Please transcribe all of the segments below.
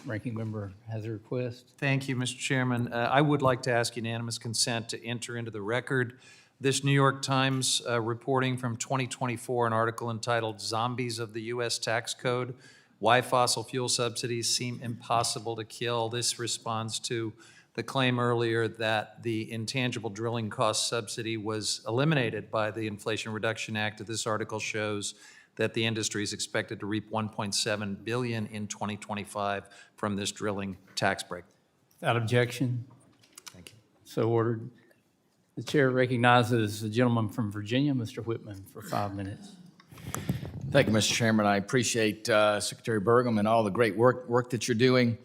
Ranking member has a request. Thank you, Mr. Chairman. I would like to ask unanimous consent to enter into the record this New York Times reporting from 2024, an article entitled "Zombies of the U.S. Tax Code: Why Fossil Fuel Subsidies Seem Impossible to Kill." This responds to the claim earlier that the intangible drilling cost subsidy was eliminated by the Inflation Reduction Act. This article shows that the industry is expected to reap $1.7 billion in 2025 from this drilling tax break. Without objection, Thank you. so ordered. The chair recognizes the gentleman from Virginia, Mr. Wittman, for 5 minutes. Thank you, Mr. Chairman. I appreciate Secretary Burgum and all the great work that you're doing.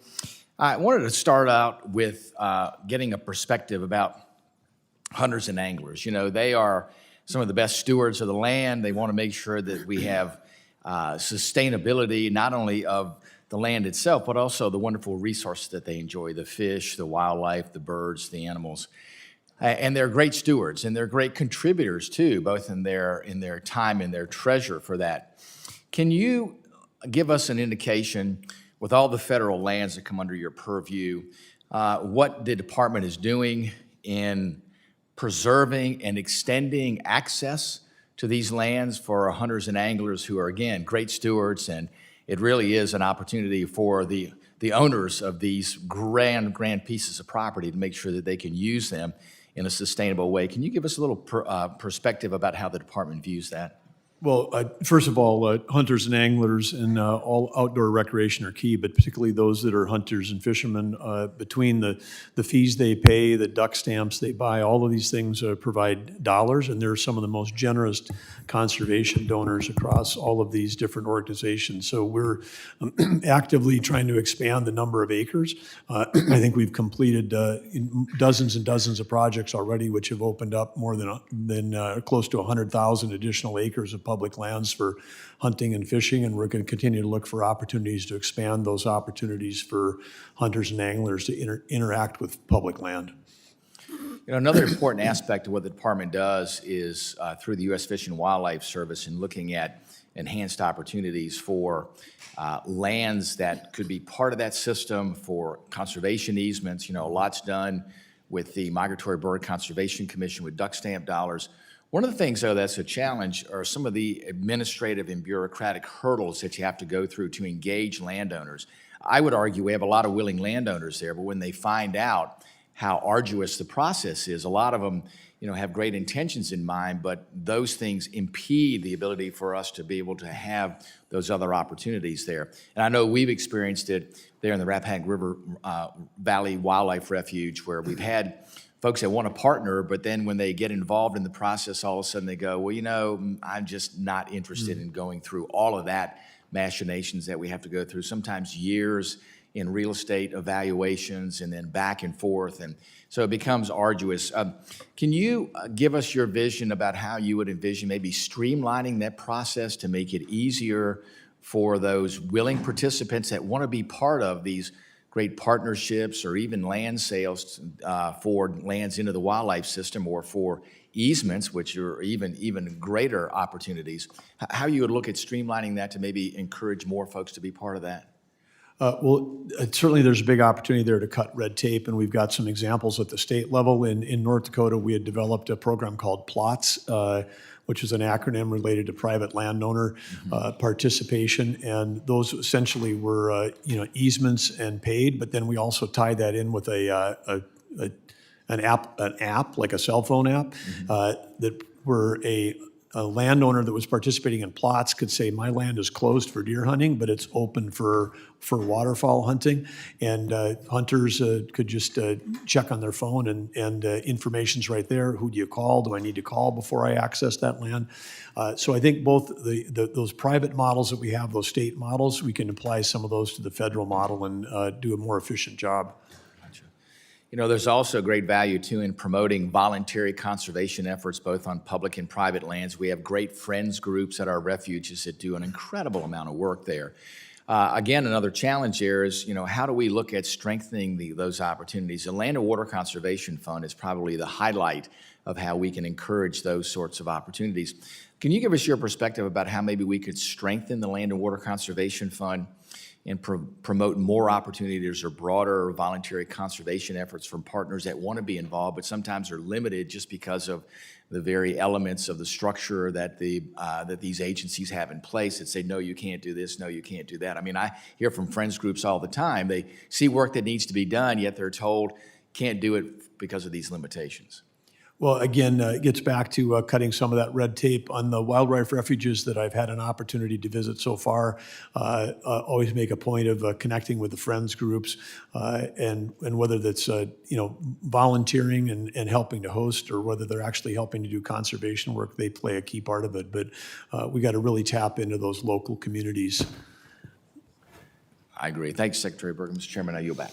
I wanted to start out with getting a perspective about hunters and anglers. You know, they are some of the best stewards of the land. They want to make sure that we have sustainability, not only of the land itself, but also the wonderful resources that they enjoy, the fish, the wildlife, the birds, the animals. And they're great stewards, and they're great contributors too, both in their time and their treasure for that. Can you give us an indication, with all the federal lands that come under your purview, what the department is doing in preserving and extending access to these lands for hunters and anglers who are, again, great stewards, and it really is an opportunity for the owners of these grand pieces of property to make sure that they can use them in a sustainable way. Can you give us a little perspective about how the department views that? Well, first of all, hunters and anglers and all outdoor recreation are key, but particularly those that are hunters and fishermen, between the fees they pay, the duck stamps they buy, all of these things provide dollars, and they're some of the most generous conservation donors across all of these different organizations. So we're actively trying to expand the number of acres. I think we've completed dozens and dozens of projects already, which have opened up more than close to 100,000 additional acres of public lands for hunting and fishing, and we're going to continue to look for opportunities to expand those opportunities for hunters and anglers to interact with public land. You know, another important aspect of what the department does is through the U.S. Fish and Wildlife Service and looking at enhanced opportunities for lands that could be part of that system for conservation easements. You know, a lot's done with the Migratory Bird Conservation Commission with duck stamp dollars. One of the things, though, that's a challenge are some of the administrative and bureaucratic hurdles that you have to go through to engage landowners. I would argue we have a lot of willing landowners there, but when they find out how arduous the process is, a lot of them, you know, have great intentions in mind, but those things impede the ability for us to be able to have those other opportunities there. And I know we've experienced it there in the Rappahannock River Valley Wildlife Refuge, where we've had folks that want to partner, but then when they get involved in the process, all of a sudden they go, well, you know, I'm just not interested in going through all of that machinations that we have to go through, sometimes years in real estate evaluations and then back and forth. And so it becomes arduous. Can you give us your vision about how you would envision maybe streamlining that process to make it easier for those willing participants that want to be part of these great partnerships or even land sales for lands into the wildlife system, or for easements, which are even greater opportunities? How you would look at streamlining that to maybe encourage more folks to be part of that? Certainly there's a big opportunity there to cut red tape, and we've got some examples at the state level. In North Dakota, we had developed a program called PLOTS, which is an acronym related to private landowner participation, and those essentially were easements and paid, but then we also tied that in with an app like a cell phone app that were a landowner that was participating in plots could say, my land is closed for deer hunting, but it's open for waterfowl hunting. And hunters could just check on their phone, and information's right there. Who do you call? Do I need to call before I access that land? So I think both those private models that we have, those state models, we can apply some of those to the federal model and do a more efficient job. You know, there's also great value, too, in promoting voluntary conservation efforts, both on public and private lands. We have great friends groups at our refuges that do an incredible amount of work there. Again, another challenge there is, you know, how do we look at strengthening those opportunities? The Land and Water Conservation Fund is probably the highlight of how we can encourage those sorts of opportunities. Can you give us your perspective about how maybe we could strengthen the Land and Water Conservation Fund and promote more opportunities or broader voluntary conservation efforts from partners that want to be involved, but sometimes are limited just because of the very elements of the structure that that these agencies have in place that say, no, you can't do this, no, you can't do that. I mean, I hear from friends groups all the time. They see work that needs to be done, yet they're told can't do it because of these limitations. Well, again, it gets back to cutting some of that red tape. On the wildlife refuges that I've had an opportunity to visit so far, always make a point of connecting with the friends groups, and whether that's volunteering and helping to host, or whether they're actually helping to do conservation work, they play a key part of it. But we got to really tap into those local communities. I agree. Thanks, Secretary Burgum. Mr. Chairman, I yield back.